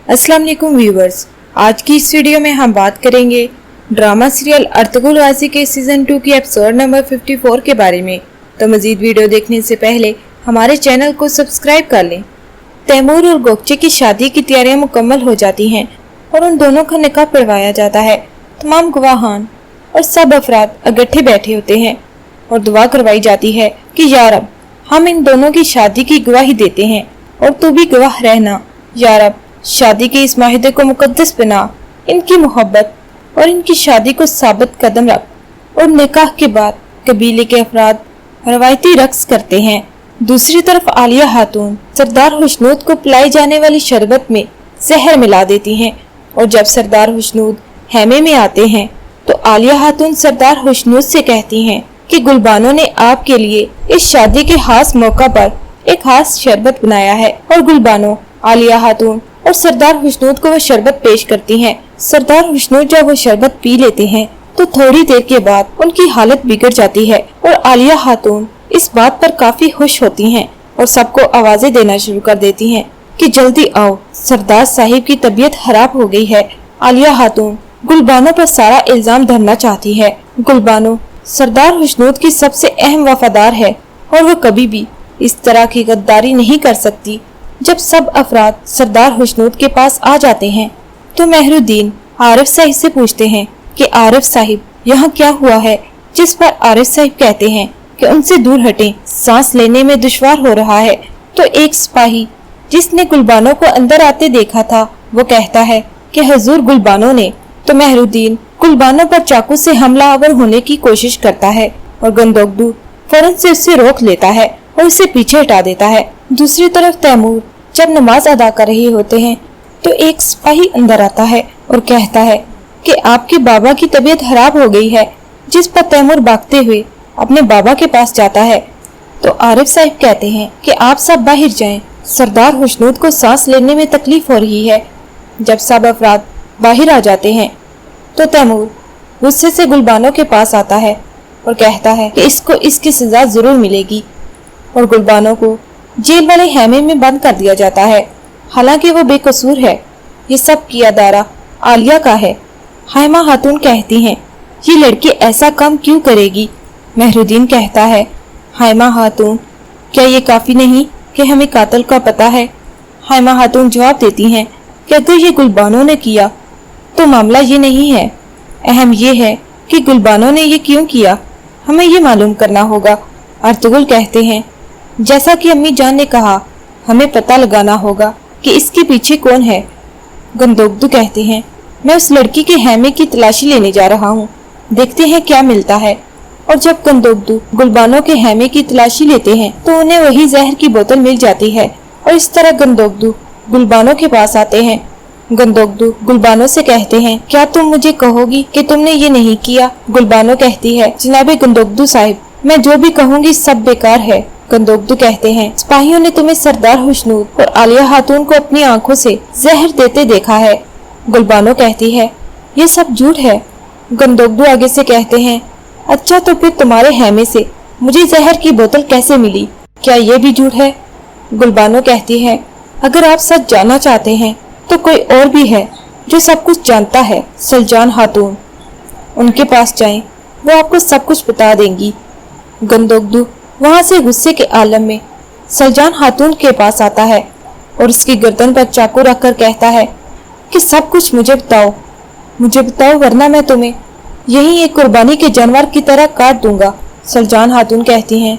अस्सलाम वालेकुम व्यूवर्स, आज की इस वीडियो में हम बात करेंगे ड्रामा सीरियल अर्तुगरुल गाजी के सीजन 2 की एपिसोड नंबर 54 के बारे में। तो मजीद वीडियो देखने से पहले हमारे चैनल को सब्सक्राइब कर लें। तैमूर और गोकचे की शादी की तैयारियां मुकम्मल हो जाती हैं और उन दोनों का निकाह पढ़वाया जाता है। तमाम गवाहान और सब अफराद इकट्ठे बैठे होते हैं और दुआ करवाई जाती है कि या रब, हम इन दोनों की शादी की गवाही देते हैं और तू भी गवाह रहना। या रब, शादी के इस माहिदे को मुकद्दस बना, इनकी मोहब्बत और इनकी शादी को साबित कदम रख। और निकाह के बाद कबीले के अफराद रवायती रक्स करते हैं। दूसरी तरफ आलिया खातून सरदार हुस्नूद को पिलाई जाने वाली शरबत में जहर मिला देती हैं और जब सरदार हुस्नूद हैमे में आते हैं तो आलिया खातून सरदार हुस्नूद से कहती हैं कि गुलबानो ने आपके लिए इस शादी के खास मौका पर एक खास शरबत बनाया है। और गुलबानो आलिया खातून और सरदार हुस्नूद को वो शरबत पेश करती हैं। सरदार हुस्नूद जब वो शरबत पी लेते हैं तो थोड़ी देर के बाद उनकी हालत बिगड़ जाती है और आलिया खातून इस बात पर काफी खुश होती हैं और सबको आवाजें देना शुरू कर देती हैं कि जल्दी आओ, सरदार साहिब की तबीयत खराब हो गई है। आलिया खातून गुलबानो पर सारा इल्जाम धरना चाहती है। गुलबानो सरदार हुस्नूद की सबसे अहम वफादार है और वो कभी भी इस तरह की गद्दारी नहीं कर सकती। जब सब अफराद सरदार हुस्नूद के पास आ जाते हैं तो मेहरुद्दीन आरिफ साहिब से पूछते हैं कि आरिफ साहिब, यहाँ क्या हुआ है? जिस पर आरिफ साहिब कहते हैं कि उनसे दूर हटें, सांस लेने में दुश्वार हो रहा है। तो एक सिपाही जिसने गुलबानो को अंदर आते देखा था वो कहता है कि हुजूर गुलबानो ने। तो मेहरुद्दीन गुलबानो पर चाकू से हमलावर होने की कोशिश करता है और गंदोगदू फौरन से उसे रोक लेता है और उसे पीछे हटा देता है। दूसरी तरफ तैमूर जब नमाज अदा कर रहे होते हैं तो एक सिपाही अंदर आता है और कहता है कि आपके बाबा की तबीयत खराब हो गई है। जिस पर तैमूर भागते हुए अपने बाबा के पास जाता है तो आरिफ साहिब कहते हैं कि आप सब बाहर जाएं, सरदार हुस्नूद को सांस लेने में तकलीफ हो रही है। जब सब अफराद बाहर आ जाते हैं तो तैमूर गुस्से से गुलबानो के पास आता है और कहता है कि इसको इसकी सजा जरूर मिलेगी और गुलबानो को जेल वाले हैमे में बंद कर दिया जाता है। हालांकि वो बेकसूर है। ये सब किया दारा आलिया का है। हाइमा खातून कहती हैं, ये लड़की ऐसा काम क्यों करेगी? मेहरुद्दीन कहता है, हाइमा खातून, क्या ये काफी नहीं कि हमें कातिल का पता है? हाइमा खातून जवाब देती हैं कि अगर ये गुलबानो ने किया तो मामला ये नहीं है, अहम ये है कि गुलबानो ने ये क्यों किया, हमें ये मालूम करना होगा। अर्तुगरुल कहते हैं, जैसा कि अम्मी जान ने कहा, हमें पता लगाना होगा कि इसके पीछे कौन है। गंदोगदू कहते हैं, मैं उस लड़की के हैमे की तलाशी लेने जा रहा हूँ, देखते हैं क्या मिलता है। और जब गंदोगदू गुलबानो के हैमे की तलाशी लेते हैं तो उन्हें वही जहर की बोतल मिल जाती है और इस तरह गंदोगदू गुलबानो के पास आते हैं। गंदोगदू गुलबानो से कहते हैं, क्या तुम मुझे कहोगी कि तुमने ये नहीं किया? गुलबानो कहती है, जनाबे गंदोगदू साहिब, मैं जो भी कहूँगी सब बेकार है। गंदोगदू कहते हैं, सिपाहियों ने तुम्हें सरदार हुस्नूद और आलिया खातून को अपनी आंखों से जहर देते देखा है। गुलबानो कहती है, ये सब झूठ है। गंदोगदू आगे से कहते हैं, अच्छा तो फिर तुम्हारे हैमे से मुझे जहर की बोतल कैसे मिली? क्या ये भी झूठ है? गुलबानो कहती है, अगर आप सच जानना चाहते हैं तो कोई और भी है जो सब कुछ जानता है, सलजान खातून। उनके पास जाएं, वो आपको सब कुछ बता देंगी। गंदोगदू वहाँ से गुस्से के आलम में सलजान खातून के पास आता है और उसकी गर्दन पर चाकू रखकर कहता है कि सब कुछ मुझे बताओ वरना मैं तुम्हें यही एक कुर्बानी के जानवर की तरह काट दूंगा। सलजान खातून कहती हैं,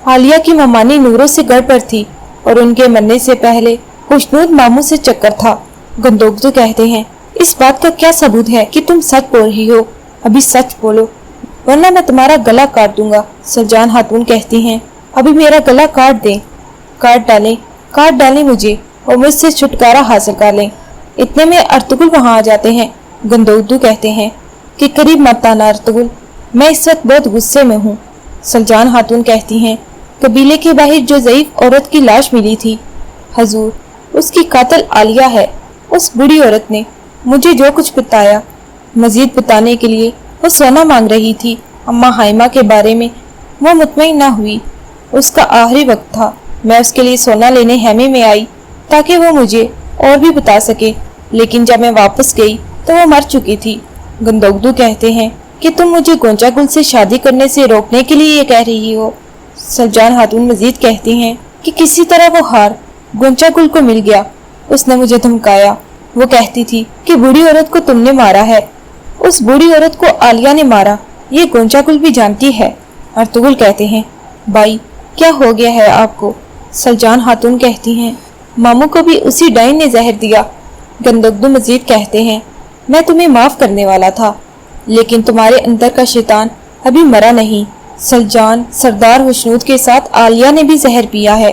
आलिया की ममानी नूरों से गड़बड़ थी और उनके मरने से पहले हुस्नूद मामू से चक्कर था। गंदोगदू कहते हैं, इस बात का क्या सबूत है कि तुम सच बोल रही हो? अभी सच बोलो वरना मैं तुम्हारा गला काट दूंगा। सलजान खातून कहती हैं, अभी मेरा गला काट दें, काट डालें मुझे और मुझसे छुटकारा हासिल कर लें। इतने में अर्तुगरुल वहाँ आ जाते हैं। गंदोगदू कहते हैं कि करीब मत आना अर्तुगरुल, मैं इस वक्त बहुत गुस्से में हूँ। सलजान खातून कहती हैं, कबीले के बाहर जो ज़ईफ औरत की लाश मिली थी, हजूर, उसकी कातिल आलिया है। उस बूढ़ी औरत ने मुझे जो कुछ बताया, मजीद बताने के लिए वो सोना मांग रही थी। अम्मा हाइमा के बारे में वो मुतमईन ना हुई। उसका आखिरी वक्त था। मैं उसके लिए सोना लेने हैमे में आई ताकि वो मुझे और भी बता सके, लेकिन जब मैं वापस गई तो वो मर चुकी थी। गंदोगदू कहते हैं कि तुम मुझे गोंचा गुल से शादी करने से रोकने के लिए ये कह रही हो। सलजान खातून मजीद कहती हैं कि किसी तरह वो हार गोंचा गुल को मिल गया, उसने मुझे धमकाया। वो कहती थी कि बूढ़ी औरत को तुमने मारा है, उस बूढ़ी औरत को आलिया ने मारा, ये गोंचा गुल भी जानती है। अर्तुगरुल कहते हैं भाई क्या हो गया है आपको। सलजान खातून कहती हैं मामू को भी उसी डाइन ने जहर दिया। गंदोगदू मजीद कहते हैं मैं तुम्हें माफ करने वाला था, लेकिन तुम्हारे अंदर का शैतान अभी मरा नहीं। सलजान सरदार हुस्नूद के साथ आलिया ने भी जहर पिया है,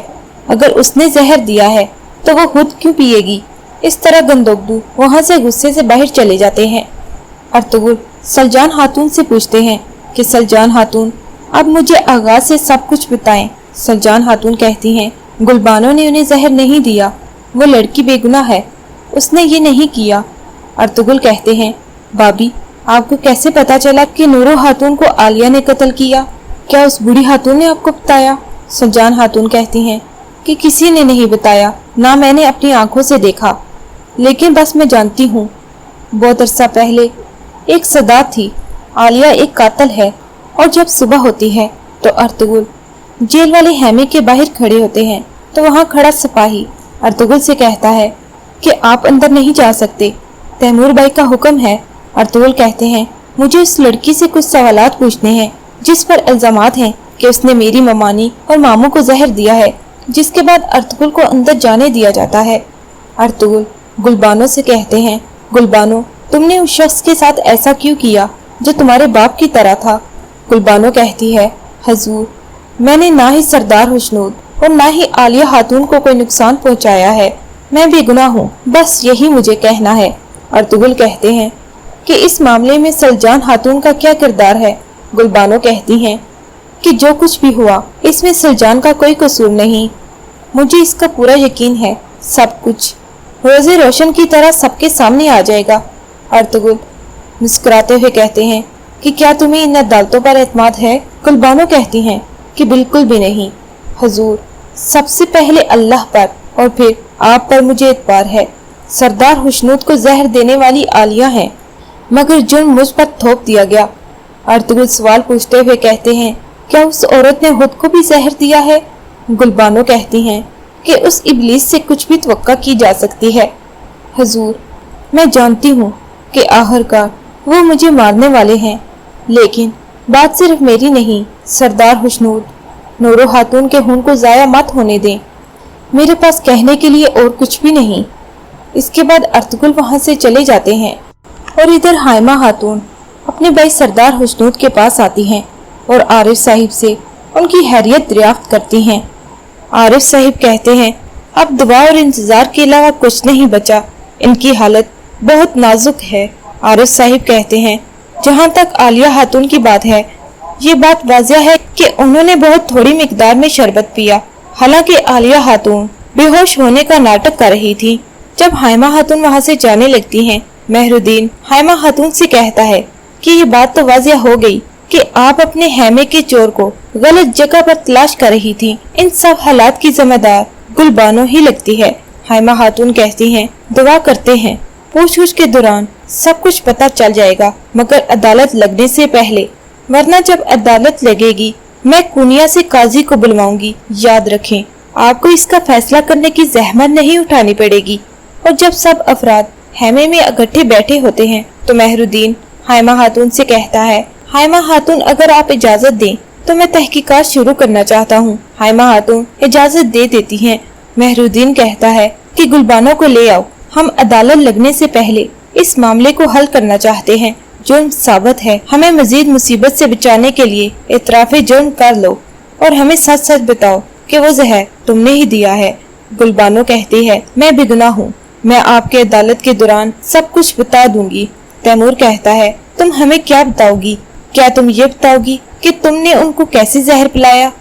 अगर उसने जहर दिया है तो वो खुद क्यों पिएगी। इस तरह गंदोगदू वहां से गुस्से से बाहर चले जाते हैं। अर्तुगरुल सलजान खातून से पूछते हैं कि सलजान खातून अब मुझे आगाज से सब कुछ बताएं। सलजान खातून कहती हैं गुलबानो ने उन्हें जहर नहीं दिया, वो लड़की बेगुनाह है, उसने ये नहीं किया। अर्तुगरुल कहते हैं भाभी आपको कैसे पता चला कि नूरो खातून को आलिया ने कत्ल किया? क्या उस बूढ़ी खातून ने आपको बताया? सलजान खातून कहती हैं कि किसी ने नहीं बताया, ना मैंने अपनी आंखों से देखा, लेकिन बस मैं जानती हूँ बहुत अरसा पहले एक सदा थी, आलिया एक कातिल है। और जब सुबह होती है तो अर्तुगरुल जेल वाले हैमे के बाहर खड़े होते हैं, तो वहाँ खड़ा सिपाही अर्तुगरुल से कहता है कि आप अंदर नहीं जा सकते, तैमूर भाई का हुक्म है। अर्तुगरुल कहते हैं मुझे उस लड़की से कुछ सवालात पूछने हैं जिस पर इल्जामात हैं कि उसने मेरी ममानी और मामू को जहर दिया है, जिसके बाद अर्तुगरुल को अंदर जाने दिया जाता है। अर्तुगरुल गुलबानो से कहते हैं गुलबानो तुमने उस शख्स के साथ ऐसा क्यों किया जो तुम्हारे बाप की तरह था? गुलबानो कहती है हजूर मैंने ना ही सरदार हुस्नूद और ना ही आलिया खातून को कोई नुकसान पहुंचाया है, मैं बेगुनाह हूँ, बस यही मुझे कहना है। अर्तुगरुल कहते हैं कि इस मामले में सलजान खातून का क्या किरदार है? गुलबानो कहती हैं कि जो कुछ भी हुआ इसमें सलजान का कोई कसूर नहीं, मुझे इसका पूरा यकीन है, सब कुछ रोजे रोशन की तरह सबके सामने आ जाएगा। अर्तुगरुल मुस्कुराते हुए कहते हैं कि क्या तुम्हें इन अदालतों पर एतमाद है? गुलबानो कहती हैं कि बिल्कुल भी नहीं हजूर, सबसे पहले अल्लाह पर और फिर आप पर मुझे एतबार है। सरदार हुस्नूद को जहर देने वाली आलिया है, मगर जुर्म मुझ पर थोप दिया गया। अर्तुगरुल सवाल पूछते हुए कहते हैं क्या उस औरत ने खुद को भी जहर दिया है? गुलबानो कहती हैं कि उस इब्लीस से कुछ भी तवक्का की जा सकती है। हजूर मैं जानती हूँ कि आखिरकार वो मुझे मारने वाले हैं, लेकिन बात सिर्फ मेरी नहीं, सरदार हुस्नूद नूरो खातून के खून को जाया मत होने दें, मेरे पास कहने के लिए और कुछ भी नहीं। इसके बाद अर्तुगरुल वहां से चले जाते हैं और इधर हाइमा खातून अपने भाई सरदार हुस्नूद के पास आती हैं और आरिफ साहिब से उनकी हैरियत दरियाफ्त करती हैं। आरिफ साहिब कहते हैं अब दुआ और इंतजार के अलावा कुछ नहीं बचा, इनकी हालत बहुत नाजुक है। आरिफ साहिब कहते हैं जहाँ तक आलिया खातून की बात है, ये बात वाज़िह है कि उन्होंने बहुत थोड़ी मिकदार में शरबत पिया, हालांकि आलिया खातून बेहोश होने का नाटक कर रही थी। जब हाइमा खातून वहाँ से जाने लगती हैं, मेहरुद्दीन हाइमा खातून से कहता है कि ये बात तो वाज़िह हो गई कि आप अपने हैमे के चोर को गलत जगह पर तलाश कर रही थी, इन सब हालात की जिम्मेदार गुलबानो ही लगती है। हाइमा खातून कहती हैं दुआ करते हैं पूछ-पूछ के दौरान सब कुछ पता चल जाएगा, मगर अदालत लगने से पहले, वरना जब अदालत लगेगी मैं कुनिया से काजी को बुलवाऊंगी। याद रखें आपको इसका फैसला करने की जहमत नहीं उठानी पड़ेगी। और जब सब अफराद हैमे में इकट्ठे बैठे होते हैं तो मेहरुद्दीन हाइमा खातून से कहता है हाइमा खातून अगर आप इजाजत दें तो मैं तहकीकात शुरू करना चाहता हूँ। हाइमा खातून इजाजत दे देती हैं। मेहरुद्दीन कहता है कि गुलबानो को ले आओ, हम अदालत लगने से पहले इस मामले को हल करना चाहते हैं। जुर्म साबित है, हमें मजीद मुसीबत से बचाने के लिए इतराफ़े जुर्म कर लो और हमें सच सच बताओ कि वो जहर तुमने ही दिया है। गुलबानो कहती है मैं बेगुनाह हूँ, मैं आपके अदालत के दौरान सब कुछ बता दूंगी। तैमूर कहता है तुम हमें क्या बताओगी? क्या तुम ये बताओगी कि तुमने उनको कैसे जहर पिलाया?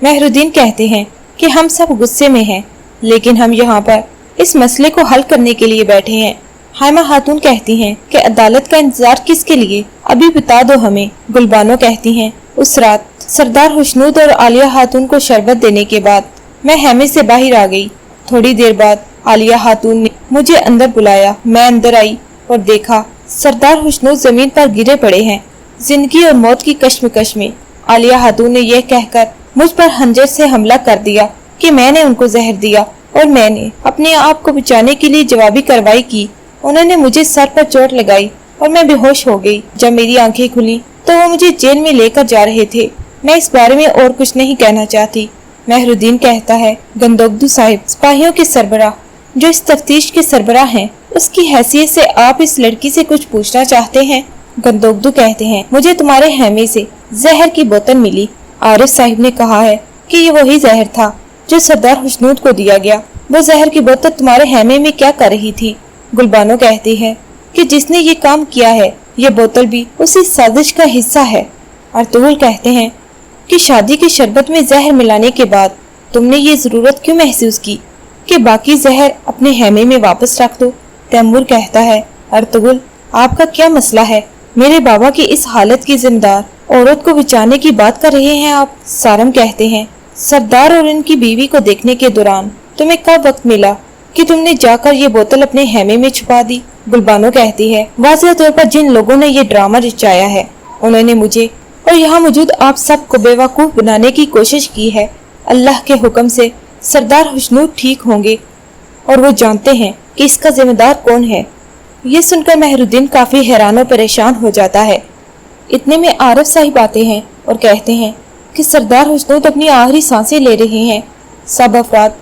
मेहरुद्दीन कहते हैं कि हम सब गुस्से में हैं, लेकिन हम यहाँ पर इस मसले को हल करने के लिए बैठे हैं। हाइमा खातून कहती हैं कि अदालत का इंतजार किसके लिए, अभी बता दो हमें। गुलबानो कहती हैं उस रात सरदार हुस्नूद और आलिया खातून को शरबत देने के बाद मैं हैमे से बाहर आ गई। थोड़ी देर बाद आलिया खातून ने मुझे अंदर बुलाया। मैं अंदर आई और देखा सरदार हुस्नूद जमीन पर गिरे पड़े हैं, जिंदगी और मौत की कश्मकश में। आलिया खातून ने यह कहकर मुझ पर खंजर से हमला कर दिया कि मैंने उनको जहर दिया और मैंने अपने आप को बचाने के लिए जवाबी कार्रवाई की। उन्होंने मुझे सर पर चोट लगाई और मैं बेहोश हो गई। जब मेरी आंखें खुली तो वो मुझे जेल में लेकर जा रहे थे। मैं इस बारे में और कुछ नहीं कहना चाहती। मेहरुद्दीन कहता है, गंदोगदू साहिब सिपाहियों के सरबराह जो इस तफ्तीश के सरबराह हैं, उसकी हैसियत से आप इस लड़की से कुछ पूछना चाहते हैं? गंदोगदू कहते हैं, मुझे तुम्हारे हैमे से जहर की बोतल मिली। आरिफ साहिब ने कहा है कि ये वही जहर था जो सरदार हुस्नूद को दिया गया। वो जहर की बोतल तुम्हारे हैमे में क्या कर रही थी? गुलबानो कहती है कि जिसने ये काम किया है, ये बोतल भी उसी साजिश का हिस्सा है। अर्तुगरुल कहते हैं कि शादी की शरबत में जहर मिलाने के बाद तुमने ये जरूरत क्यों महसूस की कि बाकी जहर अपने हैमे में वापस रख दो? तैमूर कहता है, अर्तुगरुल आपका क्या मसला है? मेरे बाबा की इस हालत की जिम्मेदार औरत को बचाने की बात कर रहे हैं आप। सारम कहते हैं, सरदार और उनकी बीवी को देखने के दौरान तुम्हें कब वक्त मिला कि तुमने जाकर ये बोतल अपने हैमे में छुपा दी? गुलबानो कहती है, वाज़ेह तौर पर जिन लोगों ने ये ड्रामा रचाया है, उन्होंने मुझे और यहाँ मौजूद आप सबको बेवकूफ बनाने की कोशिश की है। अल्लाह के हुक्म से सरदार हुस्नूद ठीक होंगे और वो जानते हैं कि इसका जिम्मेदार कौन है। ये सुनकर मेहरुद्दीन काफी हैरान और परेशान हो जाता है। इतने में आरिफ साहिब आते हैं और कहते हैं कि सरदार हुस्नूद अपनी आखिरी सांसें ले रहे हैं। सब अफराद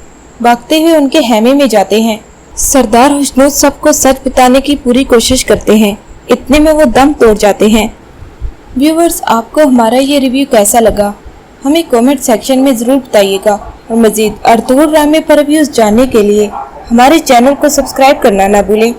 भागते हुए उनके हैमे में जाते हैं। सरदार हुस्नूद सबको सच बताने की पूरी कोशिश करते हैं। इतने में वो दम तोड़ जाते हैं। व्यूवर्स, आपको हमारा ये रिव्यू कैसा लगा हमें कमेंट सेक्शन में ज़रूर बताइएगा और मज़ीद अर्तुगरुल ड्रामे पर रिव्यूज़ जानने के लिए हमारे चैनल को सब्सक्राइब करना ना भूलें।